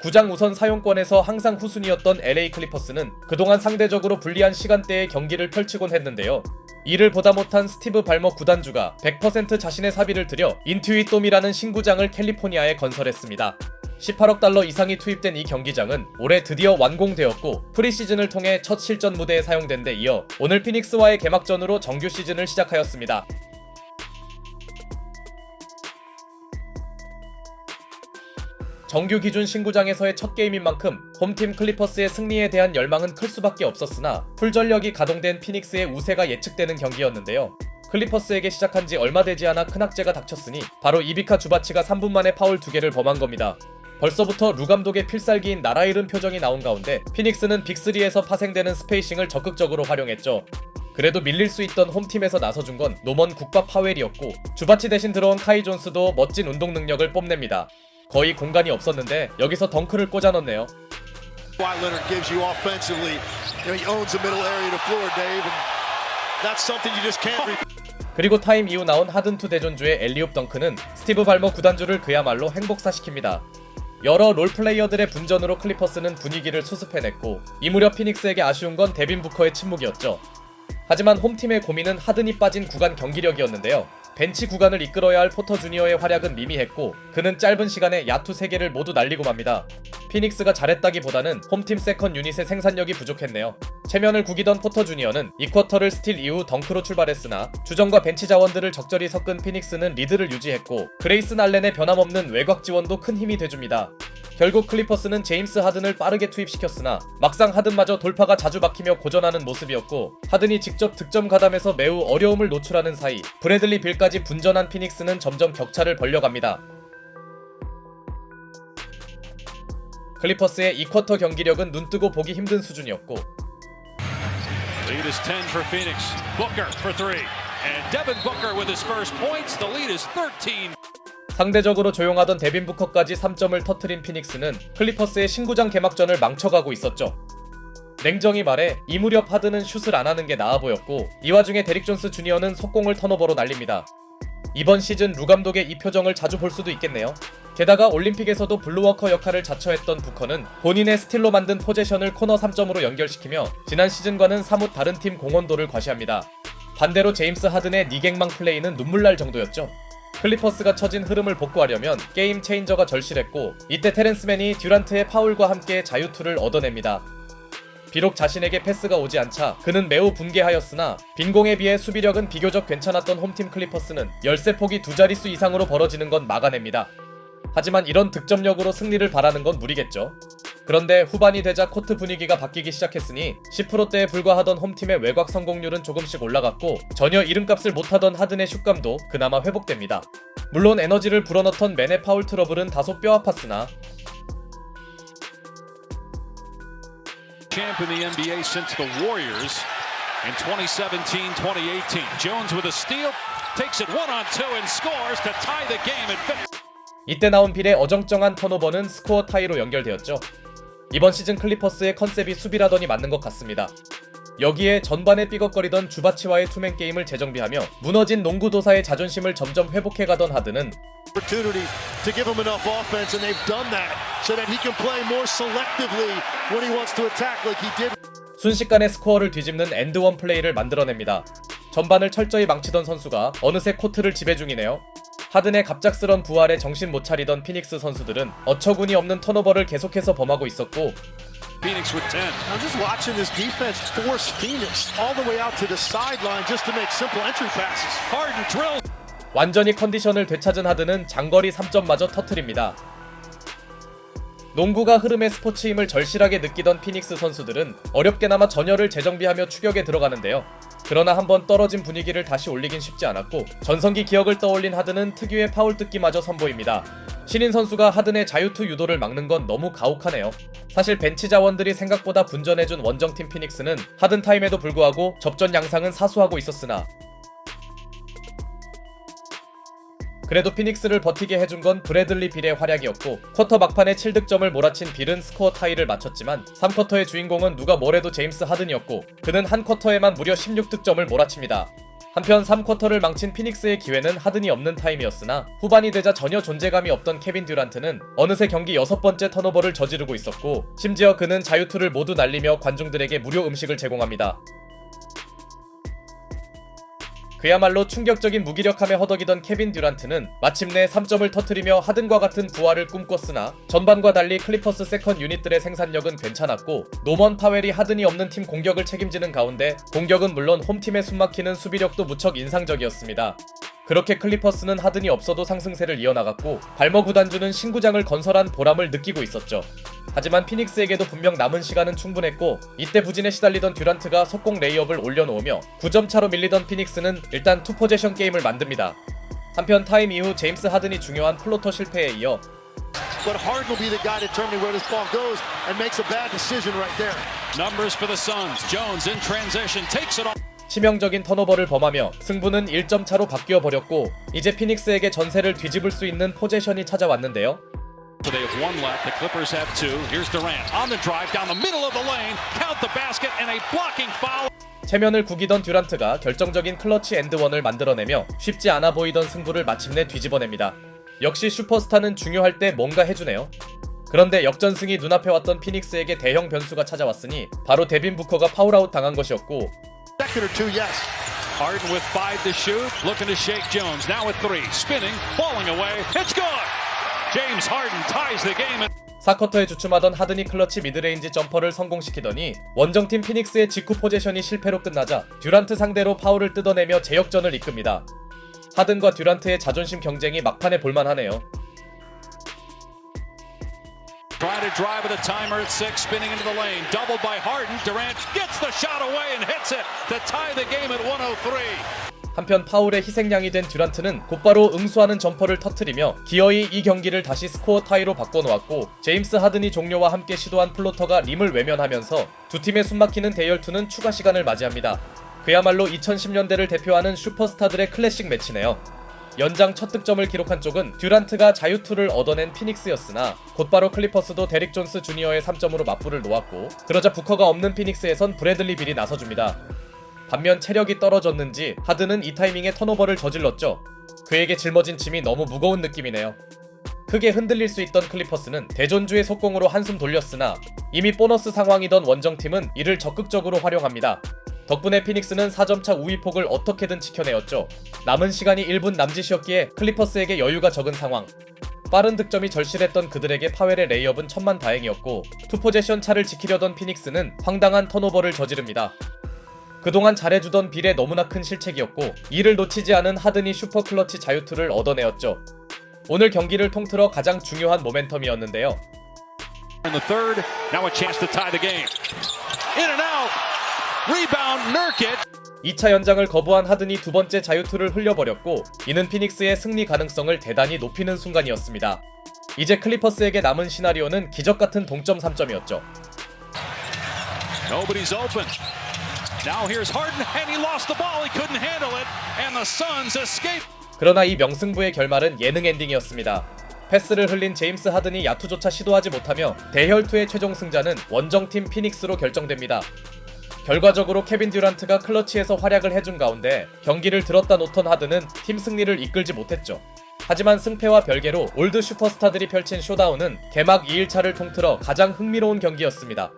구장 우선 사용권에서 항상 후순위였던 LA 클리퍼스는 그동안 상대적으로 불리한 시간대에 경기를 펼치곤 했는데요. 이를 보다 못한 스티브 발머 구단주가 100% 자신의 사비를 들여 인투이돔이라는 신구장을 캘리포니아에 건설했습니다. 18억 달러 이상이 투입된 이 경기장은 올해 드디어 완공되었고 프리시즌을 통해 첫 실전 무대에 사용된 데 이어 오늘 피닉스와의 개막전으로 정규 시즌을 시작하였습니다. 정규 기준 신구장에서의 첫 게임인 만큼 홈팀 클리퍼스의 승리에 대한 열망은 클 수밖에 없었으나 풀전력이 가동된 피닉스의 우세가 예측되는 경기였는데요. 클리퍼스에게 시작한 지 얼마 되지 않아 큰 악재가 닥쳤으니 바로 이비카 주바치가 3분 만에 파울 2개를 범한 겁니다. 벌써부터 루 감독의 필살기인 나라 잃은 표정이 나온 가운데 피닉스는 빅3에서 파생되는 스페이싱을 적극적으로 활용했죠. 그래도 밀릴 수 있던 홈팀에서 나서준 건 노먼 국밥 파웰이었고 주바치 대신 들어온 카이 존스도 멋진 운동 능력을 뽐냅니다. 거의 공간이 없었는데 여기서 덩크를 꽂아 넣네요. 그리고 타임 이후 나온 하든2 대전주의 엘리옵 덩크는 스티브 발머 구단주를 그야말로 행복사시킵니다. 여러 롤플레이어들의 분전으로 클리퍼스는 분위기를 수습해냈고 이 무렵 피닉스에게 아쉬운 건 데빈 부커의 침묵이었죠. 하지만 홈팀의 고민은 하든이 빠진 구간 경기력이었는데요. 벤치 구간을 이끌어야 할 포터 주니어의 활약은 미미했고 그는 짧은 시간에 야투 3개를 모두 날리고 맙니다. 피닉스가 잘했다기보다는 홈팀 세컨 유닛의 생산력이 부족했네요. 체면을 구기던 포터 주니어는 이 쿼터를 스틸 이후 덩크로 출발했으나 주전과 벤치 자원들을 적절히 섞은 피닉스는 리드를 유지했고 그레이슨 알렌의 변함없는 외곽 지원도 큰 힘이 돼줍니다. 결국 클리퍼스는 제임스 하든을 빠르게 투입시켰으나 막상 하든마저 돌파가 자주 막히며 고전하는 모습이었고 하든이 직접 득점 가담에서 매우 어려움을 노출하는 사이 브래들리 빌까지 분전한 피닉스는 점점 격차를 벌려갑니다. 클리퍼스의 2쿼터 경기력은 눈뜨고 보기 힘든 수준이었고 Lead is 10 for Phoenix. Booker for 3. And Devin Booker with his first points. The lead is 13. 상대적으로 조용하던 데빈 부커까지 3점을 터트린 피닉스는 클리퍼스의 신구장 개막전을 망쳐가고 있었죠. 냉정히 말해 이 무렵 하든은 슛을 안 하는 게 나아 보였고 이 와중에 데릭 존스 주니어는 속공을 턴오버로 날립니다. 이번 시즌 루 감독의 이 표정을 자주 볼 수도 있겠네요. 게다가 올림픽에서도 블루워커 역할을 자처했던 부커는 본인의 스틸로 만든 포제션을 코너 3점으로 연결시키며 지난 시즌과는 사뭇 다른 팀 공헌도를 과시합니다. 반대로 제임스 하든의 니갱망 플레이는 눈물날 정도였죠. 클리퍼스가 처진 흐름을 복구하려면 게임 체인저가 절실했고 이때 테렌스맨이 듀란트의 파울과 함께 자유투를 얻어냅니다. 비록 자신에게 패스가 오지 않자 그는 매우 분개하였으나 빈공에 비해 수비력은 비교적 괜찮았던 홈팀 클리퍼스는 열세폭이 두 자릿수 이상으로 벌어지는 건 막아냅니다. 하지만 이런 득점력으로 승리를 바라는 건 무리겠죠. 그런데 후반이 되자 코트 분위기가 바뀌기 시작했으니 10%대에 불과하던 홈팀의 외곽 성공률은 조금씩 올라갔고 전혀 이름값을 못하던 하든의 슛감도 그나마 회복됩니다. 물론 에너지를 불어넣던 맨의 파울 트러블은 다소 뼈아팠으나 Champ in the NBA since the Warriors in 2017-2018. Jones with a steal, takes it 1-on-2 and scores to tie the game at 50. 이때 나온 빌의 어정쩡한 턴오버는 스코어 타이로 연결되었죠. 이번 시즌 클리퍼스의 컨셉이 수비라더니 맞는 것 같습니다. 여기에 전반에 삐걱거리던 주바치와의 투맨 게임을 재정비하며 무너진 농구 도사의 자존심을 점점 회복해가던 하든은 순식간에 스코어를 뒤집는 엔드원 플레이를 만들어냅니다. 전반을 철저히 망치던 선수가 어느새 코트를 지배 중이네요. 하든의 갑작스런 부활에 정신 못 차리던 피닉스 선수들은 어처구니 없는 턴오버를 계속해서 범하고 있었고 Phoenix with 10. I'm just watching this defense force Phoenix all the way out to the sideline just to make simple entry passes. Harden drills. 완전히 컨디션을 되찾은 하든은 장거리 3점마저 터뜨립니다. 농구가 흐름의 스포츠임을 절실하게 느끼던 피닉스 선수들은 어렵게나마 전열을 재정비하며 추격에 들어가는데요. 그러나 한번 떨어진 분위기를 다시 올리긴 쉽지 않았고 전성기 기억을 떠올린 하든은 특유의 파울 뜯기마저 선보입니다. 신인 선수가 하든의 자유투 유도를 막는 건 너무 가혹하네요. 사실 벤치 자원들이 생각보다 분전해준 원정팀 피닉스는 하든 타임에도 불구하고 접전 양상은 사수하고 있었으나 그래도 피닉스를 버티게 해준 건 브래들리 빌의 활약이었고 쿼터 막판에 7득점을 몰아친 빌은 스코어 타이를 맞췄지만 3쿼터의 주인공은 누가 뭐래도 제임스 하든이었고 그는 한 쿼터에만 무려 16득점을 몰아칩니다. 한편 3쿼터를 망친 피닉스의 기회는 하든이 없는 타임이었으나 후반이 되자 전혀 존재감이 없던 케빈 듀란트는 어느새 경기 6번째 턴오버를 저지르고 있었고 심지어 그는 자유투를 모두 날리며 관중들에게 무료 음식을 제공합니다. 그야말로 충격적인 무기력함에 허덕이던 케빈 듀란트는 마침내 3점을 터뜨리며 하든과 같은 부활을 꿈꿨으나 전반과 달리 클리퍼스 세컨 유닛들의 생산력은 괜찮았고 노먼 파웰이 하든이 없는 팀 공격을 책임지는 가운데 공격은 물론 홈팀의 숨막히는 수비력도 무척 인상적이었습니다. 그렇게 클리퍼스는 하든이 없어도 상승세를 이어나갔고 발머 구단주는 신구장을 건설한 보람을 느끼고 있었죠. 하지만 피닉스에게도 분명 남은 시간은 충분했고 이때 부진에 시달리던 듀란트가 속공 레이업을 올려놓으며 9점 차로 밀리던 피닉스는 일단 투포제션 게임을 만듭니다. 한편 타임 이후 제임스 하든이 중요한 플로터 실패에 이어 But Harden will be the guy determining where this ball goes and makes a bad decision right there. Numbers for the Suns. Jones in transition takes it off. 치명적인 턴오버를 범하며 승부는 1점 차로 바뀌어 버렸고 이제 피닉스에게 전세를 뒤집을 수 있는 포제션이 찾아왔는데요. They have one left. The Clippers have two. Here's Durant on the drive down the middle of the lane. Count the basket and a blocking foul. 체면을 구기던 듀란트가 결정적인 클러치 앤드원을 만들어내며 쉽지 않아 보이던 승부를 마침내 뒤집어냅니다. 역시 슈퍼스타는 중요할 때 뭔가 해주네요. 그런데 역전승이 눈앞에 왔던 피닉스에게 대형 변수가 찾아왔으니 바로 데빈 부커가 파울아웃 당한 것이었고 Second or two, yes. Harden with 5 to shoot, looking to shake Jones. Now with 3, spinning, falling away. It's good. James Harden ties the game. 4쿼터에 주춤하던 하든이 클러치 미드레인지 점퍼를 성공시키더니 원정팀 피닉스의 직후 포제션이 실패로 끝나자 듀란트 상대로 파울을 뜯어내며 재역전을 이끕니다. 하든과 듀란트의 자존심 경쟁이 막판에 볼만하네요. Try to drive with a timer at 6, spinning into the lane. Doubled by Harden. Durant gets the shot away and hits it to tie the game at 103. 한편 파울의 희생양이 된 듀란트는 곧바로 응수하는 점퍼를 터뜨리며 기어이 이 경기를 다시 스코어 타이로 바꿔놓았고 제임스 하든이 종료와 함께 시도한 플로터가 림을 외면하면서 두 팀의 숨막히는 대열투는 추가 시간을 맞이합니다. 그야말로 2010년대를 대표하는 슈퍼스타들의 클래식 매치네요. 연장 첫 득점을 기록한 쪽은 듀란트가 자유투를 얻어낸 피닉스였으나 곧바로 클리퍼스도 데릭 존스 주니어의 3점으로 맞불을 놓았고 그러자 부커가 없는 피닉스에선 브래들리 빌이 나서줍니다. 반면 체력이 떨어졌는지 하든은 이 타이밍에 턴오버를 저질렀죠. 그에게 짊어진 짐이 너무 무거운 느낌이네요. 크게 흔들릴 수 있던 클리퍼스는 대존주의 속공으로 한숨 돌렸으나 이미 보너스 상황이던 원정팀은 이를 적극적으로 활용합니다. 덕분에 피닉스는 4점차 우위폭을 어떻게든 지켜내었죠. 남은 시간이 1분 남짓이었기에 클리퍼스에게 여유가 적은 상황. 빠른 득점이 절실했던 그들에게 파웰의 레이업은 천만다행이었고 투포제션 차를 지키려던 피닉스는 황당한 턴오버를 저지릅니다. 그동안 잘해주던 빌의 너무나 큰 실책이었고 이를 놓치지 않은 하든이 슈퍼클러치 자유투를 얻어내었죠. 오늘 경기를 통틀어 가장 중요한 모멘텀이었는데요. In the third, now a chance to tie the game. In and out. Rebound Nurkic. 2차 연장을 거부한 하든이 두 번째 자유투를 흘려버렸고 이는 피닉스의 승리 가능성을 대단히 높이는 순간이었습니다. 이제 클리퍼스에게 남은 시나리오는 기적같은 동점 3점이었죠. Nobody's open. Now here's Harden and he lost the ball. He couldn't handle it and the Suns escape. 그러나 이 명승부의 결말은 예능 엔딩이었습니다. 패스를 흘린 제임스 하든이 야투조차 시도하지 못하며 대혈투의 최종 승자는 원정팀 피닉스로 결정됩니다. 결과적으로 케빈 듀란트가 클러치에서 활약을 해준 가운데 경기를 들었다 놓던 하든은 팀 승리를 이끌지 못했죠. 하지만 승패와 별개로 올드 슈퍼스타들이 펼친 쇼다운은 개막 2일차를 통틀어 가장 흥미로운 경기였습니다.